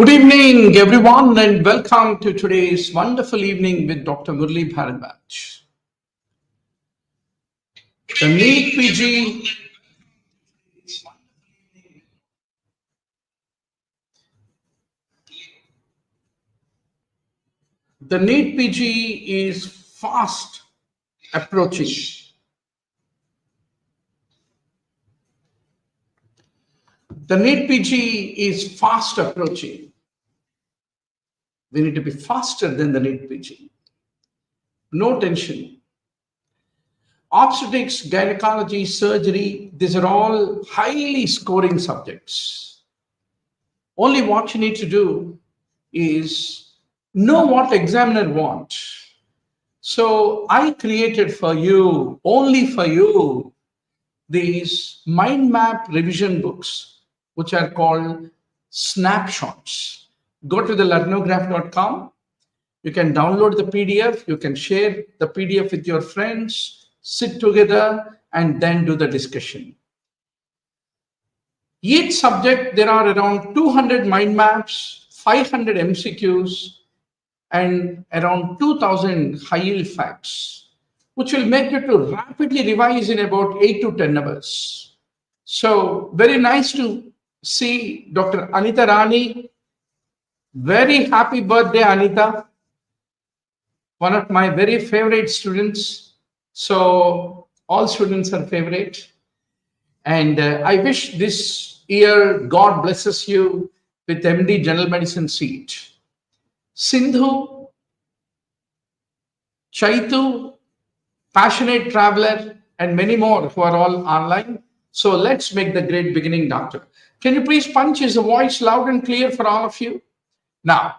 Good evening, everyone, and welcome to today's wonderful evening with Dr. Murli Bharadwaj. The NEETPG is fast approaching. The NEETPG is fast approaching. We need to be faster than the NEETPG. No tension. Obstetrics, gynecology, surgery, these are all highly scoring subjects. Only what you need to do is know what examiner wants. So I created for you, only for you, these mind map revision books, which are called Snapshots. Go to the learnograph.com. You can download the PDF. You can share the PDF with your friends, sit together, and then do the discussion. Each subject, there are around 200 mind maps, 500 MCQs, and around 2,000 high-yield facts, which will make you to rapidly revise in about 8 to 10 hours. So very nice to see Dr. Anita Rani. Very happy birthday, Anita. One of my very favorite students. So all students are favorite. And I wish this year God blesses you with MD General Medicine seat. Sindhu, Chaitu, passionate traveler, and many more who are all online. So let's make the great beginning, doctor. Can you please punch his voice loud and clear for all of you? Now,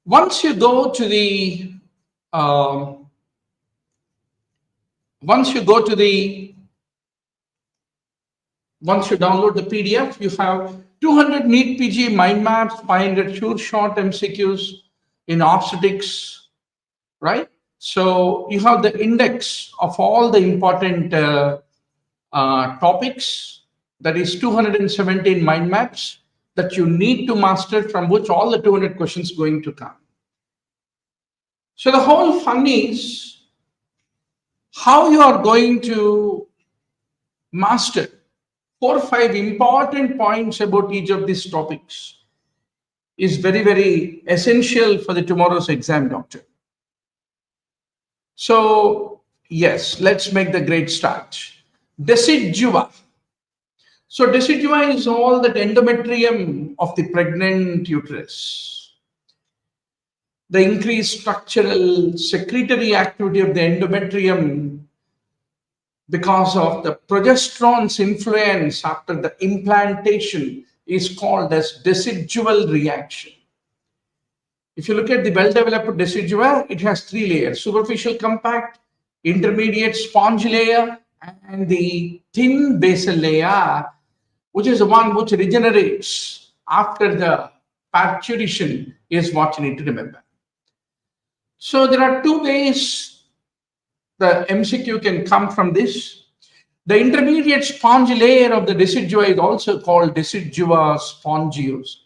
once you go to the once you download the PDF, you have 200 NEETPG mind maps, 500 sure short MCQs in obstetrics, right? So you have the index of all the important topics. That is 217 mind maps that you need to master, from which all the 200 questions going to come. So the whole fun is how you are going to master 4 or 5 important points about each of these topics is very, very essential for the tomorrow's exam, doctor. So yes, let's make the great start. Decidua. So Decidua is all that endometrium of the pregnant uterus. The increased structural secretory activity of the endometrium because of the progesterone's influence after the implantation is called as decidual reaction. If you look at the well-developed decidua, it has 3 layers: superficial compact, intermediate sponge layer, and the thin basal layer, which is the one which regenerates after the parturition, is what you need to remember. So there are 2 ways the MCQ can come from this. The intermediate sponge layer of the decidua is also called Decidua spongiosum.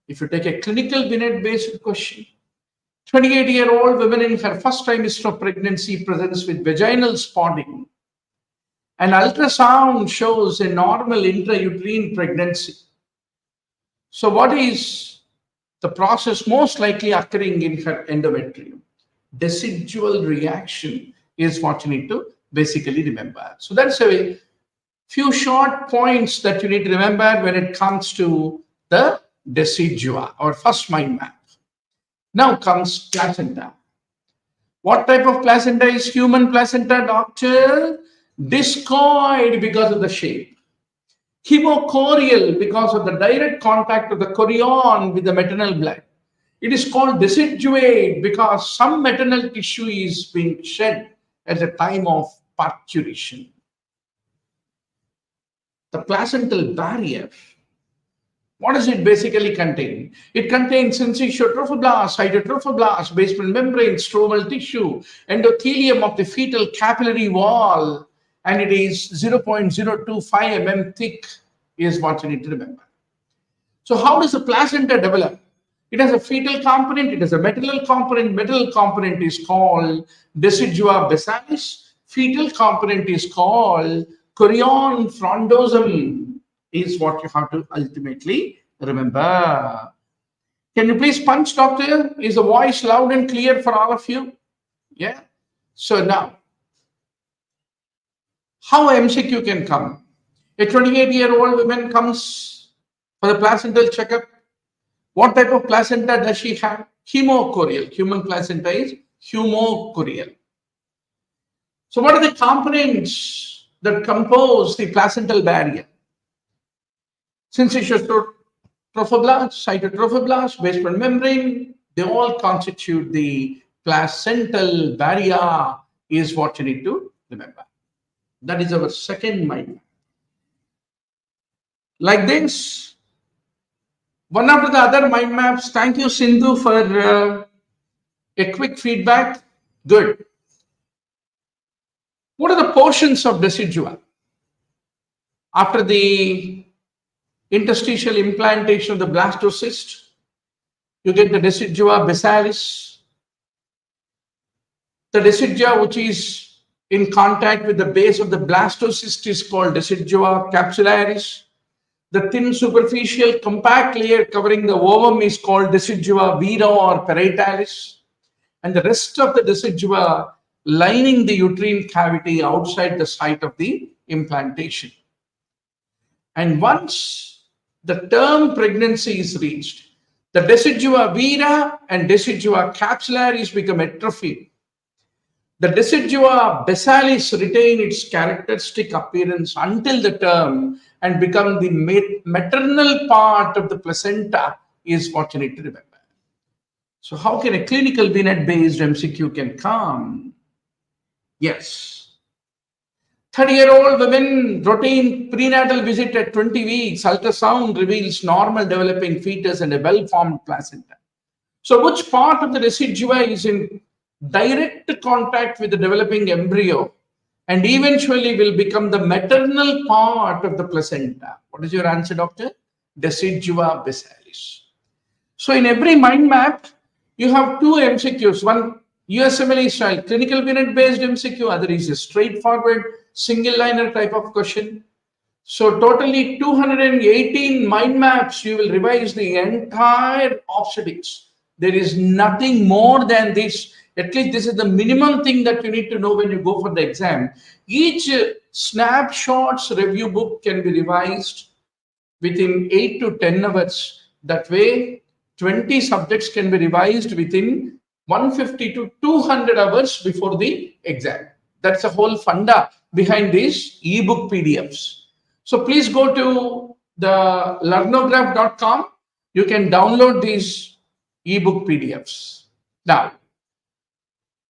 If you take a clinical Binet-based question, 28-year-old woman in her first trimester of pregnancy presents with vaginal spotting. An ultrasound shows a normal intrauterine pregnancy. So what is the process most likely occurring in her endometrium? Decidual reaction is what you need to basically remember. So that's a few short points that you need to remember when it comes to the decidua, our first mind map. Now comes placenta. What type of placenta is human placenta, doctor? Discoid because of the shape. Hemochorial because of the direct contact of the chorion with the maternal blood. It is called deciduate because some maternal tissue is being shed at the time of parturition. The placental barrier, what does it basically contain? It contains syncytial trophoblast, cytotrophoblast, basement membrane, stromal tissue, endothelium of the fetal capillary wall, and it is 0.025 mm thick is what you need to remember. So how does the placenta develop? It has a fetal component, it has a maternal component. Maternal component is called Decidua basalis. Fetal component is called chorion frondosum, is what you have to ultimately remember. Can you please punch, doctor? Is the voice loud and clear for all of you? Yeah. So now, how MCQ can come? A 28-year-old woman comes for the placental checkup. What type of placenta does she have? Hemochorial. Human placenta is hemochorial. So what are the components that compose the placental barrier? Syncytial trophoblast, cytotrophoblast, basement membrane, they all constitute the placental barrier, is what you need to remember. That is our second mind map. Like this, one after the other mind maps. Thank you, Sindhu, for a quick feedback. Good. What are the portions of Decidua? After the interstitial implantation of the blastocyst, you get the Decidua basalis. The Decidua which is in contact with the base of the blastocyst is called Decidua capsularis. The thin superficial compact layer covering the ovum is called Decidua vera or parietalis. And the rest of the Decidua lining the uterine cavity outside the site of the implantation. And once the term pregnancy is reached, the Decidua vera and Decidua capsularis become atrophied. The Decidua basalis retain its characteristic appearance until the term and become the maternal part of the placenta, is what you need to remember. So how can a clinical vignette-based MCQ can come? Yes. 30-year-old women, routine prenatal visit at 20 weeks, ultrasound reveals normal developing fetus and a well-formed placenta. So which part of the Decidua is in direct contact with the developing embryo and eventually will become the maternal part of the placenta? What is your answer, doctor? Decidua basalis. So in every mind map, you have two MCQs, one USMLE style clinical vignette based MCQ, other is a straightforward single liner type of question. So totally 218 mind maps, you will revise the entire obstetrics. There is nothing more than this. At least this is the minimum thing that you need to know when you go for the exam. Each snapshots review book can be revised within 8 to 10 hours. That way, 20 subjects can be revised within 150 to 200 hours before the exam. That's the whole funda behind these ebook PDFs. So please go to the learnograph.com. You can download these ebook PDFs. Now,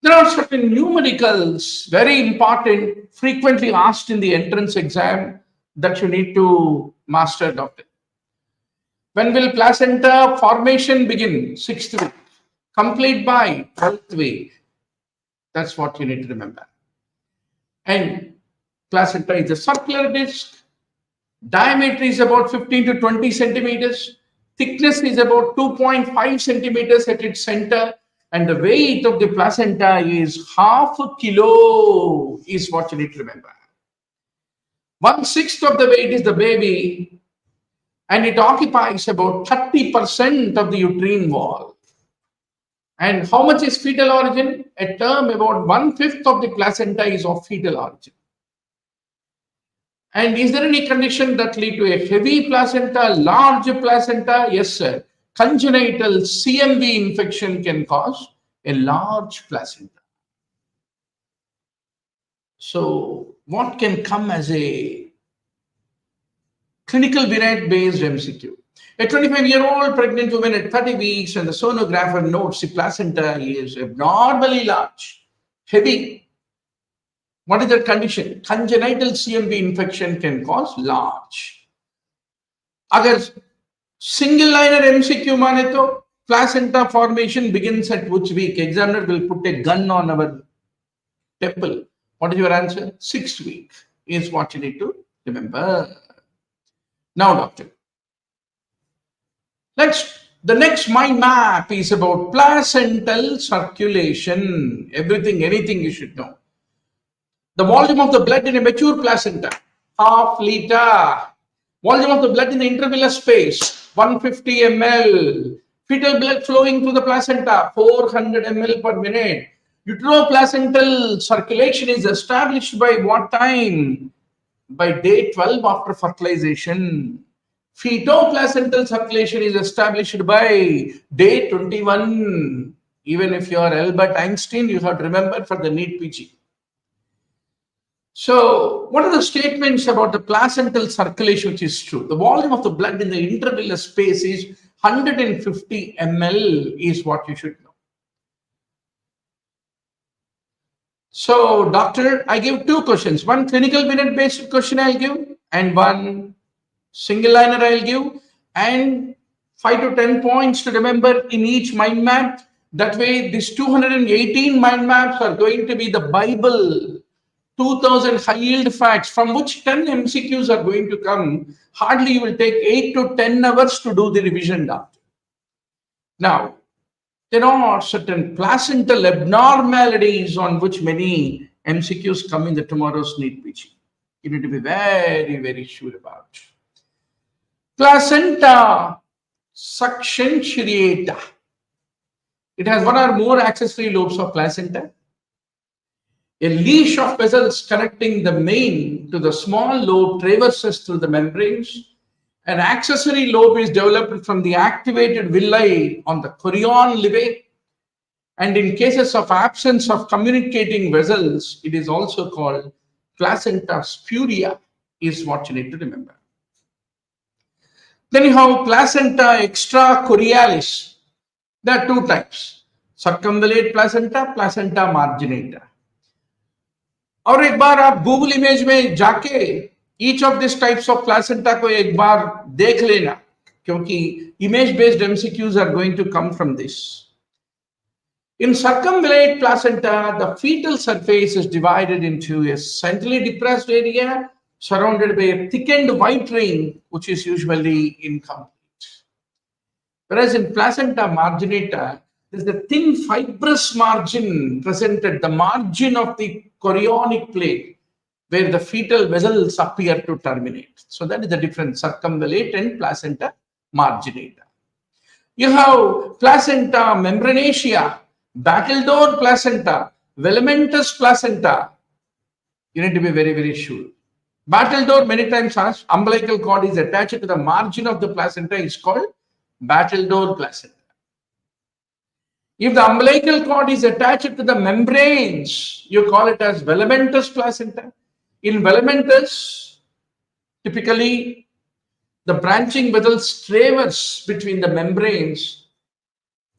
there are certain numericals, very important, frequently asked in the entrance exam that you need to master, doctor. When will placenta formation begin? 6th week. Complete by 12th week. That's what you need to remember. And placenta is a circular disc. Diameter is about 15 to 20 centimeters. Thickness is about 2.5 centimeters at its center. And the weight of the placenta is half a kilo, is what you need to remember. 1/6 of the weight is the baby, and it occupies about 30% of the uterine wall. And how much is fetal origin? A term about 1/5 of the placenta is of fetal origin. And is there any condition that lead to a heavy placenta, large placenta? Yes, sir. Congenital CMV infection can cause a large placenta. So what can come as a clinical vignette-based MCQ? A 25-year-old pregnant woman at 30 weeks and the sonographer notes the placenta is abnormally large, heavy. What is that condition? Congenital CMV infection can cause large. Agar single liner MCQ mane to placenta formation begins at which week? Examiner will put a gun on our temple. What is your answer? 6th week is what you need to remember. Now, doctor, the next mind map is about placental circulation. Everything, anything you should know. The volume of the blood in a mature placenta, half liter. Volume of the blood in the intervillous space, 150 ml. Fetal blood flowing through the placenta, 400 ml per minute. Uteroplacental circulation is established by what time? By day 12 after fertilization. Fetoplacental circulation is established by day 21. Even if you are Albert Einstein, you have to remember for the NEETPG. So, what are the statements about the placental circulation which is true? The volume of the blood in the intervillous space is 150 ml is what you should know. So, doctor, I give two questions. One clinical minute based question I'll give, and one single liner I'll give, and 5 to 10 points to remember in each mind map. That way, these 218 mind maps are going to be the Bible. 2000 high yield facts from which 10 MCQs are going to come. Hardly you will take 8 to 10 hours to do the revision, doctor. Now, there are certain placental abnormalities on which many MCQs come in the tomorrow's NEETPG. You need to be very, very sure about. Placenta suction ciliata. It has one or more accessory lobes of placenta. A leash of vessels connecting the main to the small lobe traverses through the membranes. An accessory lobe is developed from the activated villi on the chorion livae. And in cases of absence of communicating vessels, it is also called placenta spuria, is what you need to remember. Then you have placenta extracoriolis. There are two types: circumvallate placenta, placenta marginata. और एक बार आप Google image में जाके each of this types of placenta को एक बार देख लेना, क्योंकि image based MCQs are going to come from this. In circumvallate placenta, the fetal surface is divided into a centrally depressed area surrounded by a thickened white ring, which is usually incomplete. Whereas in placenta marginata, there is a thin fibrous margin present at the margin of the chorionic plate, where the fetal vessels appear to terminate. So that is the difference, circumvallate and placenta marginata. You have placenta membranacea, battledore placenta, velamentous placenta. You need to be very, very sure. Battledore, many times asked, umbilical cord is attached to the margin of the placenta, is called battledore placenta. If the umbilical cord is attached to the membranes, you call it as velamentous placenta. In velamentous, typically the branching vessels traverse between the membranes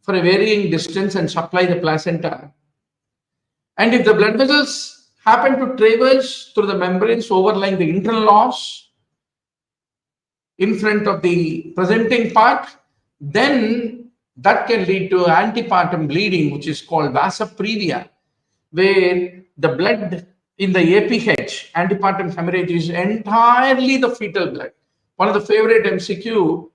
for a varying distance and supply the placenta. And if the blood vessels happen to traverse through the membranes overlying the internal os in front of the presenting part, then that can lead to antepartum bleeding, which is called vasa previa, where the blood in the APH, antepartum hemorrhage, is entirely the fetal blood. One of the favorite MCQ,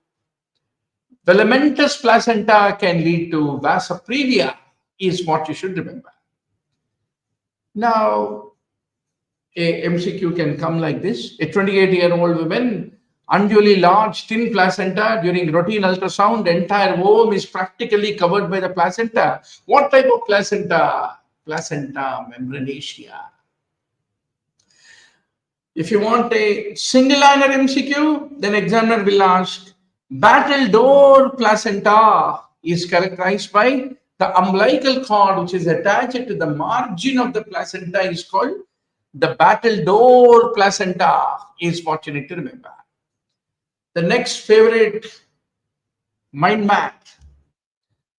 velamentous placenta can lead to vasa previa, is what you should remember. Now, a MCQ can come like this: a 28-year-old woman, unduly large, thin placenta. During routine ultrasound, entire womb is practically covered by the placenta. What type of placenta? Placenta membranacea. If you want a single liner MCQ, then examiner will ask, battledore placenta is characterized by the umbilical cord, which is attached to the margin of the placenta, is called the battledore placenta, is what you need to remember. The next favorite mind map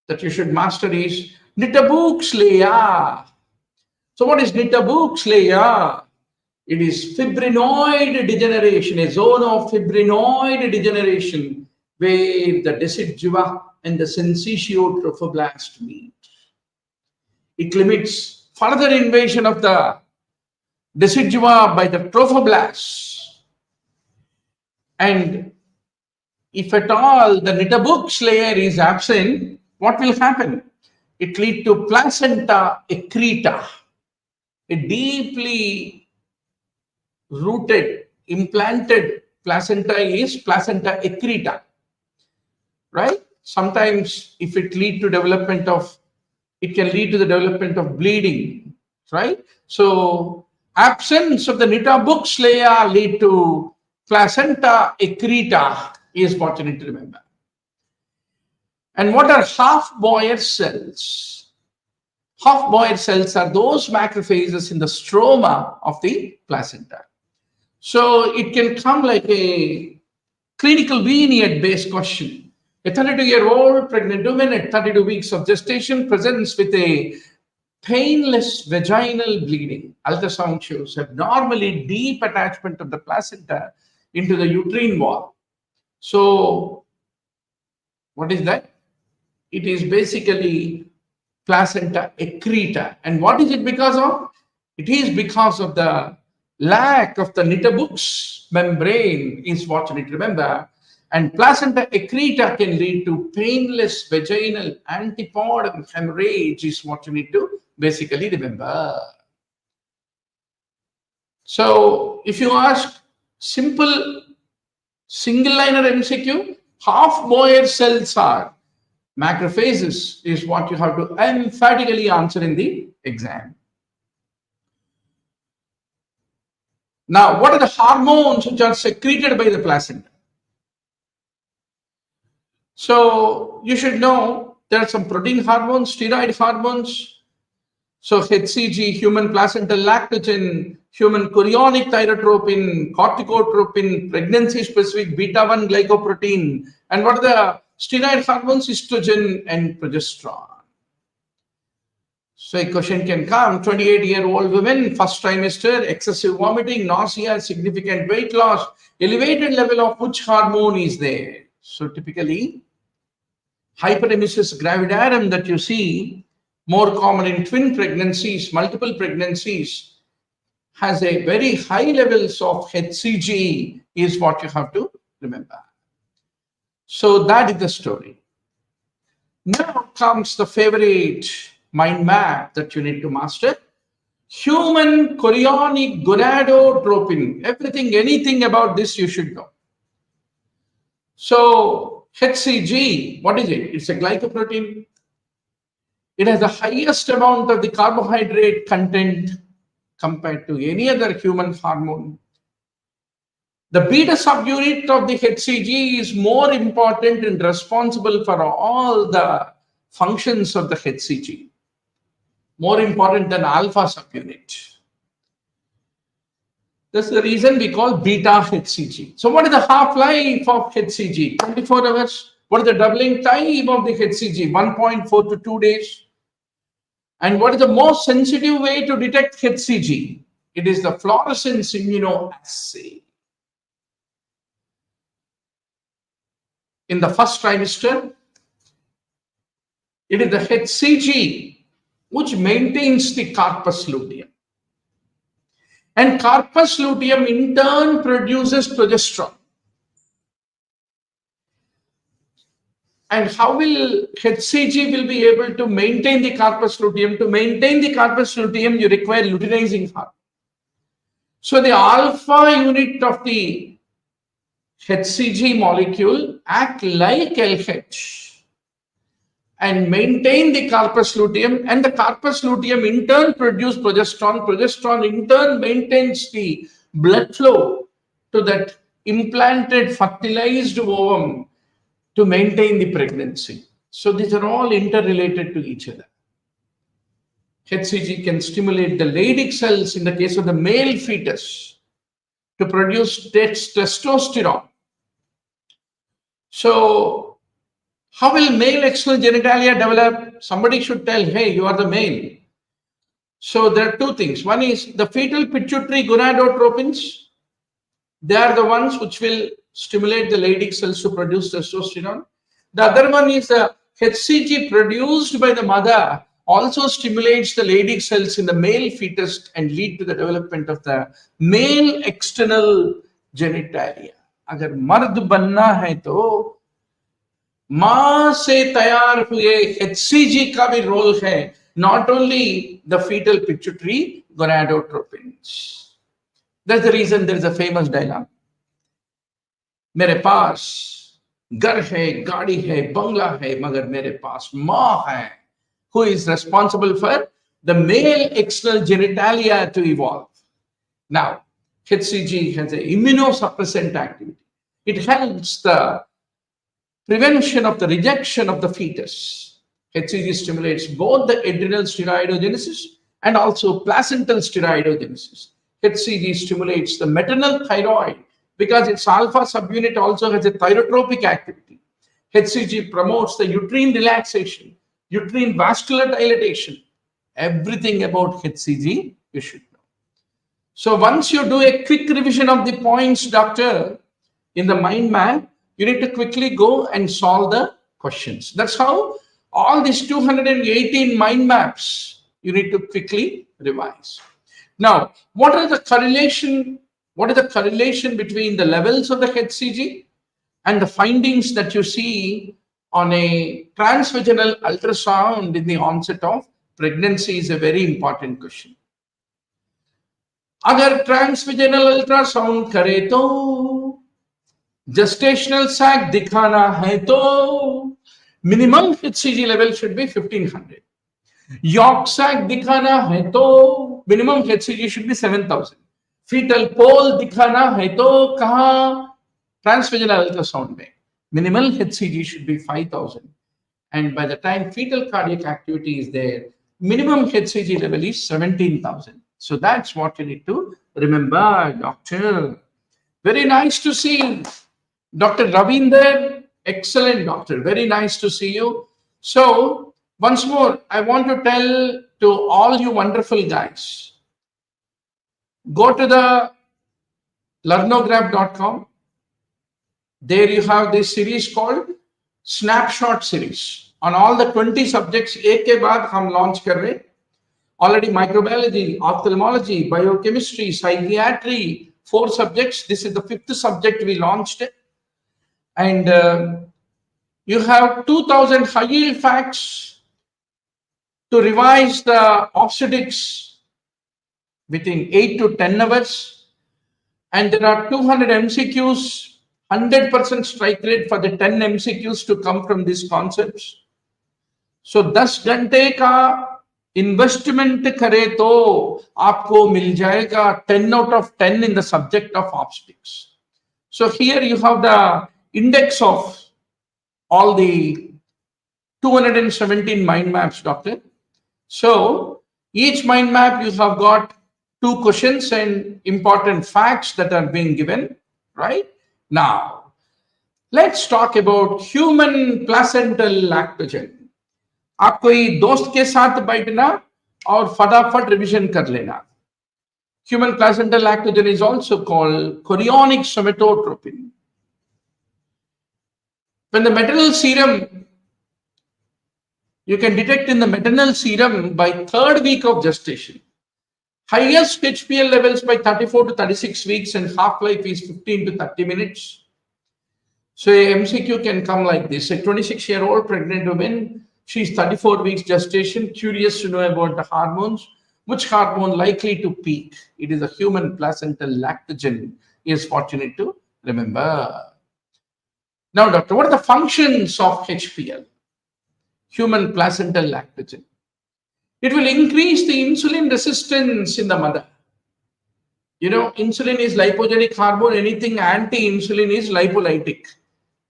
that you should master is Nidabook's layer. So what is Nidabook's layer? It is fibrinoid degeneration, a zone of fibrinoid degeneration where the Decidua and the sensitio trophoblast meet. It limits further invasion of the Decidua by the trophoblasts. And if at all the Nidabook's layer is absent, what will happen? It lead to placenta accreta, a deeply rooted, implanted placenta is placenta accreta, right? Sometimes if it lead to development of, it can lead to the development of bleeding, right? So absence of the Nidabook's layer lead to placenta accreta is what you need to remember. And what are Hofbauer cells? Hofbauer cells are those macrophages in the stroma of the placenta. So it can come like a clinical vignette-based question. A 32-year-old pregnant woman at 32 weeks of gestation presents with a painless vaginal bleeding. Ultrasound shows abnormally deep attachment of the placenta into the uterine wall. So what is that? It is basically placenta accreta. And what is it because of? It is because of the lack of the Nidabook's membrane is what you need to remember. And placenta accreta can lead to painless vaginal antipodal hemorrhage is what you need to basically remember. So if you ask simple single liner MCQ, Hofbauer cells are macrophages is what you have to emphatically answer in the exam. Now, what are the hormones which are secreted by the placenta? So you should know there are some protein hormones, steroid hormones. So HCG, human placental lactogen, human chorionic thyrotropin, corticotropin, pregnancy-specific beta-1 glycoprotein. And what are the steroid hormones? Estrogen and progesterone. So a question can come, 28-year-old woman, first trimester, excessive vomiting, nausea, significant weight loss, elevated level of which hormone is there? So typically, hyperemesis gravidarum that you see, more common in twin pregnancies, multiple pregnancies, has a very high levels of HCG is what you have to remember. So that is the story. Now comes the favorite mind map that you need to master. Human chorionic gonadotropin. Everything, anything about this you should know. So HCG, what is it? It's a glycoprotein. It has the highest amount of the carbohydrate content compared to any other human hormone. The beta subunit of the HCG is more important and responsible for all the functions of the HCG. More important than alpha subunit. That's the reason we call beta HCG. So what is the half-life of HCG? 24 hours. What is the doubling time of the HCG? 1.4 to 2 days. And what is the most sensitive way to detect HCG? It is the fluorescence immunoassay. In the first trimester, it is the HCG which maintains the corpus luteum. And corpus luteum in turn produces progesterone. And how will HCG will be able to maintain the corpus luteum? To maintain the corpus luteum, you require luteinizing hormone. So the alpha unit of the HCG molecule act like LH and maintain the corpus luteum, and the corpus luteum in turn produce progesterone. Progesterone in turn maintains the blood flow to that implanted fertilized ovum to maintain the pregnancy. So these are all interrelated to each other. HCG can stimulate the Leydig cells in the case of the male fetus to produce testosterone. So how will male external genitalia develop? Somebody should tell, hey, you are the male. So there are two things. One is the fetal pituitary gonadotropins. They are the ones which will stimulate the Leydig cells to produce testosterone. The other one is the HCG produced by the mother also stimulates the Leydig cells in the male fetus and lead to the development of the male external genitalia. अगर मर्द बनना है तो मां से तैयार हुए HCG का भी रोल है, not only the fetal pituitary gonadotropins. That's the reason there is a famous dialogue. मेरे पास घर है, गाड़ी है, बंगला है, मगर मेरे पास मां है, who is responsible for the male external genitalia to evolve. Now, HCG has an immunosuppressant activity. It helps the prevention of the rejection of the fetus. HCG stimulates both the adrenal steroidogenesis and also placental steroidogenesis. HCG stimulates the maternal thyroid because its alpha subunit also has a thyrotropic activity. HCG promotes the uterine relaxation, uterine vascular dilatation. Everything about HCG you should know. So once you do a quick revision of the points, doctor, in the mind map, you need to quickly go and solve the questions. That's how all these 218 mind maps you need to quickly revise. Now, what is the correlation between the levels of the HCG and the findings that you see on a transvaginal ultrasound in the onset of pregnancy is a very important question. अगर ट्रांसविजिनल ultrasound करे तो gestational sac दिखाना है तो minimum HCG level should be 1500. Yolk sac दिखाना है तो minimum HCG should be 7000. Fetal pole दिखाना है तो कहां ट्रांसविजिनल अल्ट्रासाउंड में minimal HCG should be 5000. And by the time fetal cardiac activity is there, minimum HCG level is 17,000. So that's what you need to remember, doctor. Very nice to see Dr. Ravinder. Excellent, doctor. Very nice to see you. So once more, I want to tell to all you wonderful guys, go to the learnograph.com. There you have this series called Snapshot series. On all the 20 subjects, एक के बाद हम launch कर रहे. Already microbiology, ophthalmology, biochemistry, psychiatry, 4 subjects. This is the 5th subject we launched. And you have 2000 high yield facts to revise the obstetrics within 8 to 10 hours. And there are 200 MCQs, 100% strike rate for the 10 MCQs to come from these concepts. So 10 घंटे का investment करे तो आपको मिल जाएगा 10 out of 10 in the subject of obstetrics. So here you have the index of all the 217 mind maps, doctor. So each mind map you have got 2 questions and important facts that are being given, right? Now, let's talk about human placental lactogen. आप कोई दोस्त के साथ बैठना और फटाफट revision कर लेना. Human placental lactogen is also called chorionic somatotropin. When the maternal serum, you can detect in the maternal serum by 3rd week of gestation. Highest HPL levels by 34 to 36 weeks and half-life is 15 to 30 minutes. So a MCQ can come like this. A 26-year-old pregnant woman, she's 34 weeks gestation, curious to know about the hormones. Which hormone likely to peak? It is a human placental lactogen, is what you need to remember. Now, doctor, what are the functions of HPL? Human placental lactogen. It will increase the insulin resistance in the mother. You know, insulin is lipogenic hormone. Anything anti-insulin is lipolytic.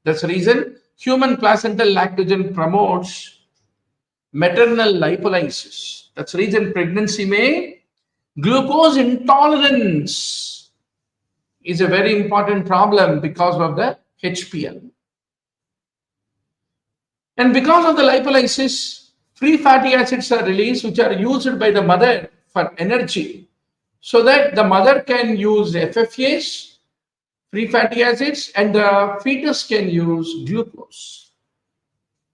That's the reason human placental lactogen promotes maternal lipolysis. That's the reason pregnancy may glucose intolerance is a very important problem because of the HPL. And because of the lipolysis, free fatty acids are released, which are used by the mother for energy, so that the mother can use FFAs, free fatty acids, and the fetus can use glucose.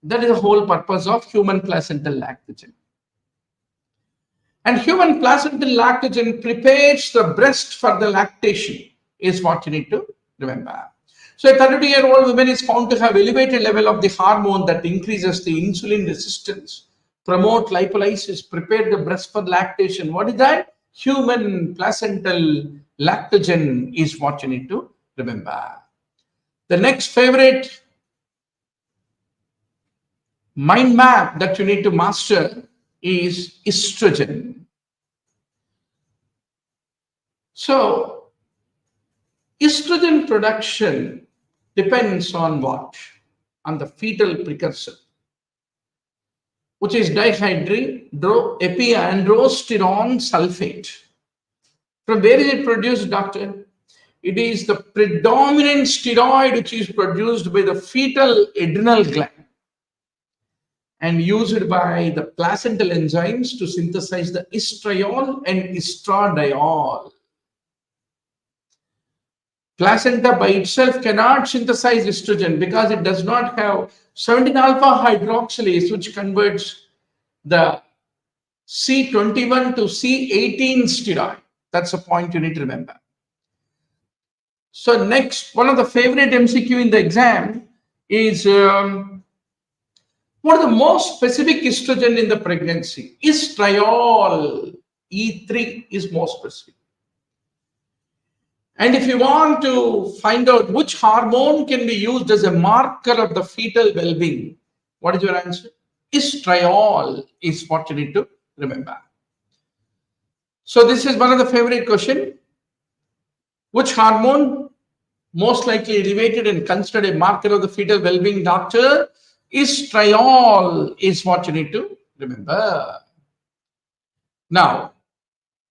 That is the whole purpose of human placental lactogen. And human placental lactogen prepares the breast for the lactation, is what you need to remember. So a 32-year-old woman is found to have elevated level of the hormone that increases the insulin resistance, promote lipolysis, prepare the breast for lactation. What is that? Human placental lactogen is what you need to remember. The next favorite mind map that you need to master is estrogen. So estrogen production depends on what? On the fetal precursor, which is dihydroepiandrosterone sulfate. From where is it produced, doctor? It is the predominant steroid which is produced by the fetal adrenal gland and used by the placental enzymes to synthesize the estriol and estradiol. Placenta by itself cannot synthesize estrogen because it does not have 17-alpha hydroxylase, which converts the C21 to C18 steroid. That's a point you need to remember. So next, one of the favorite MCQ in the exam is what are the most specific estrogen in the pregnancy? Estriol, E3 is more specific. And if you want to find out which hormone can be used as a marker of the fetal well-being, what is your answer? Estriol is what you need to remember. So this is one of the favorite question. Which hormone most likely elevated and considered a marker of the fetal well-being, doctor? Estriol is what you need to remember. Now,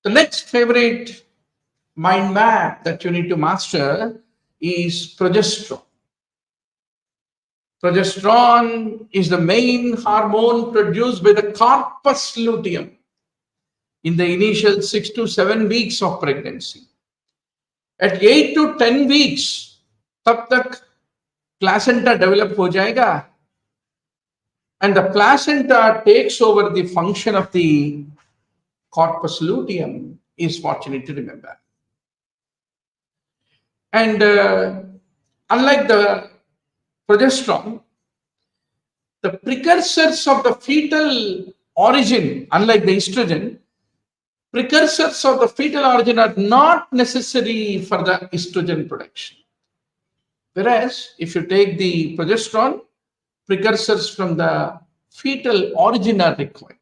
the next favorite mind map that you need to master is progesterone. Progesterone is the main hormone produced by the corpus luteum in the initial 6 to 7 weeks of pregnancy. At 8 to 10 weeks, तब तक placenta develop हो जाएगा, and the placenta takes over the function of the corpus luteum is what you need to remember. And unlike the progesterone, the precursors of the fetal origin, unlike the estrogen, precursors of the fetal origin are not necessary for the estrogen production. Whereas if you take the progesterone, precursors from the fetal origin are required.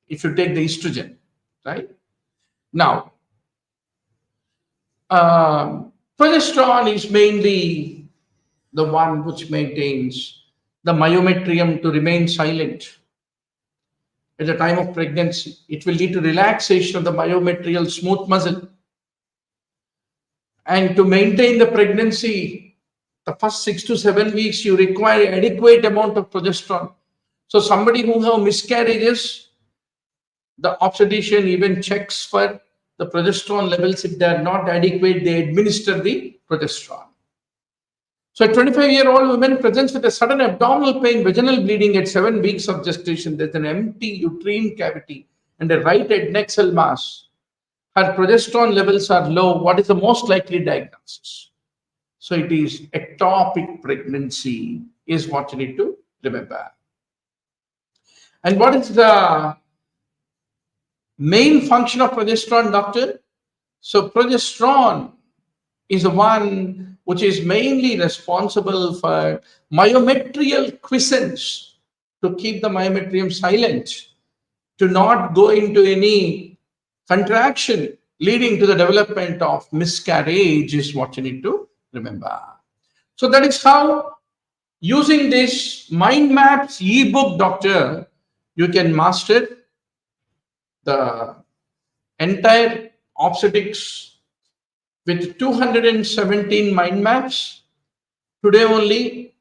If you take the estrogen, right? Now, progesterone is mainly the one which maintains the myometrium to remain silent at the time of pregnancy. It will lead to relaxation of the myometrial smooth muscle. And to maintain the pregnancy, the first 6 to 7 weeks, you require adequate amount of progesterone. So somebody who have miscarriages, the obstetrician even checks for the progesterone levels. If they are not adequate, they administer the progesterone. So a 25-year-old woman presents with a sudden abdominal pain, vaginal bleeding at 7 weeks of gestation. There's an empty uterine cavity and a right head neck cell mass. Her progesterone levels are low. What is the most likely diagnosis? So it is ectopic pregnancy is what you need to remember. And what is the main function of progesterone, doctor? So progesterone is the one which is mainly responsible for myometrial quiescence, to keep the myometrium silent, to not go into any contraction leading to the development of miscarriage is what you need to remember. So that is how, using this mind maps ebook, doctor, you can master the entire obstetrics with 217 mind maps. Today only,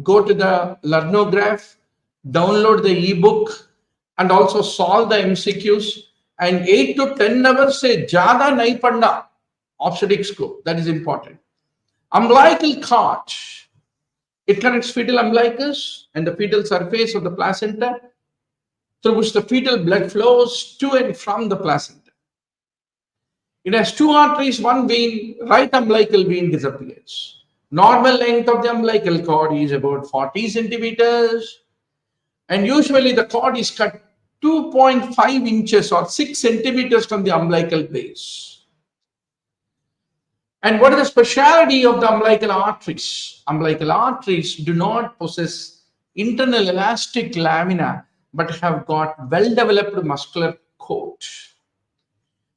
go to the Learnograph, download the ebook, and also solve the MCQs. And 8 to 10 hours se zyada nahi padna obstetrics ko. That is important. Umbilical cord. It connects fetal umbilicus and the fetal surface of the placenta, through which the fetal blood flows to and from the placenta. It has two arteries, one vein, right umbilical vein disappears. Normal length of the umbilical cord is about 40 centimeters. And usually the cord is cut 2.5 inches or 6 centimeters from the umbilical base. And what is the speciality of the umbilical arteries? Umbilical arteries do not possess internal elastic lamina, but have got well-developed muscular coat.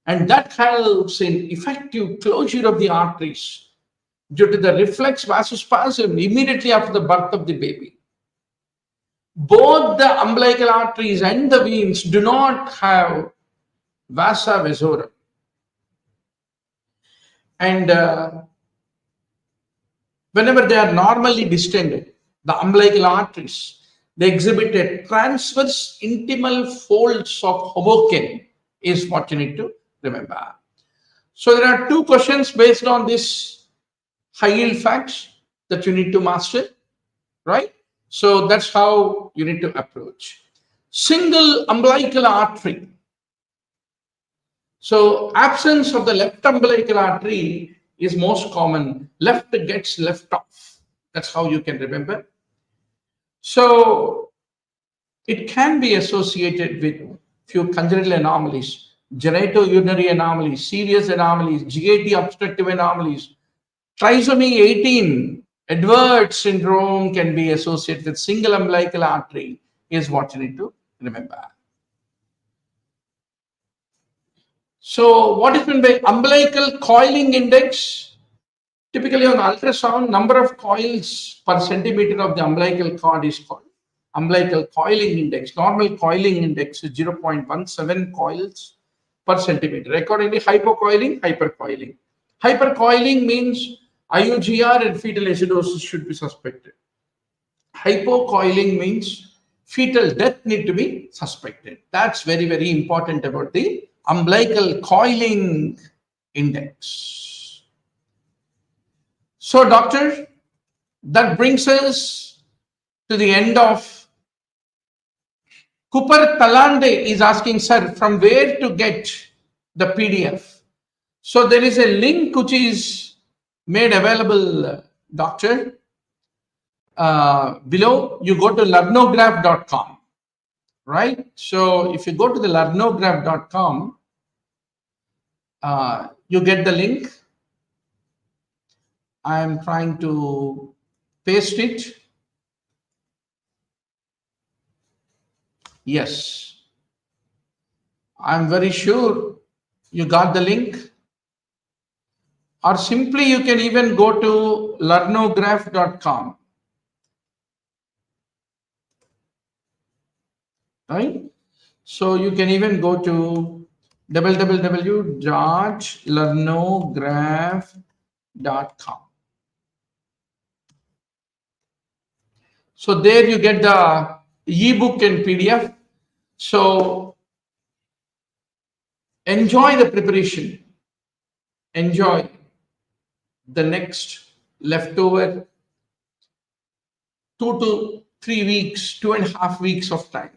And that helps in effective closure of the arteries due to the reflex vasospasm immediately after the birth of the baby. Both the umbilical arteries and the veins do not have vasa vasorum. And whenever they are normally distended, the umbilical arteries, they exhibit a transverse intimal folds of Hoboken is what you need to remember. So there are two questions based on this high yield facts that you need to master, right? So that's how you need to approach. Single umbilical artery. So absence of the left umbilical artery is most common. Left gets left off. That's how you can remember. So it can be associated with few congenital anomalies, genitourinary anomalies, serious anomalies, GAT obstructive anomalies. Trisomy 18, Edwards syndrome can be associated with single umbilical artery is what you need to remember. So what is meant by umbilical coiling index? Typically on ultrasound, number of coils per centimeter of the umbilical cord is called umbilical coiling index. Normal coiling index is 0.17 coils per centimeter. Accordingly, hypocoiling, hypercoiling. Hypercoiling means IUGR and fetal acidosis should be suspected. Hypocoiling means fetal death need to be suspected. That's very, very important about the umbilical coiling index. So, doctor, that brings us to the end of Cooper Talande is asking, sir, from where to get the PDF? So there is a link which is made available, doctor. Below, you go to learnograph.com, right? So if you go to the learnograph.com, you get the link. I am trying to paste it. Yes. I'm very sure you got the link. Or simply you can even go to learnograph.com. Right? So you can even go to www.learnograph.com. So there you get the EBook and PDF. So enjoy the preparation. Enjoy the next leftover 2 to 3 weeks, 2.5 weeks of time.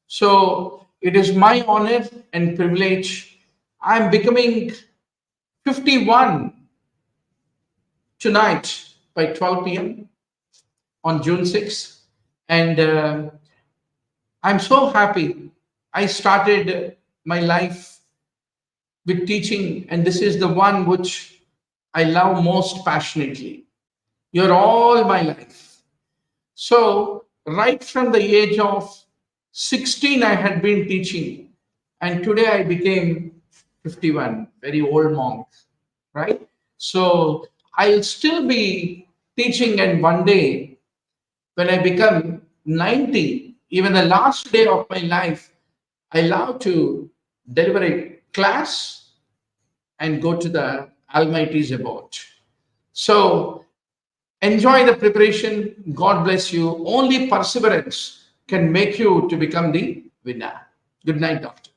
So it is my honor and privilege. I'm becoming 51 tonight by 12 p.m. on June 6th. And I'm so happy. I started my life with teaching, and this is the one which I love most passionately. You're all my life. So right from the age of 16, I had been teaching, and today I became 51, very old monk, right? So I'll still be teaching, and one day when I become 90, even the last day of my life, I love to deliver a class and go to the Almighty's abode. So enjoy the preparation. God bless you. Only perseverance can make you to become the winner. Good night, doctor.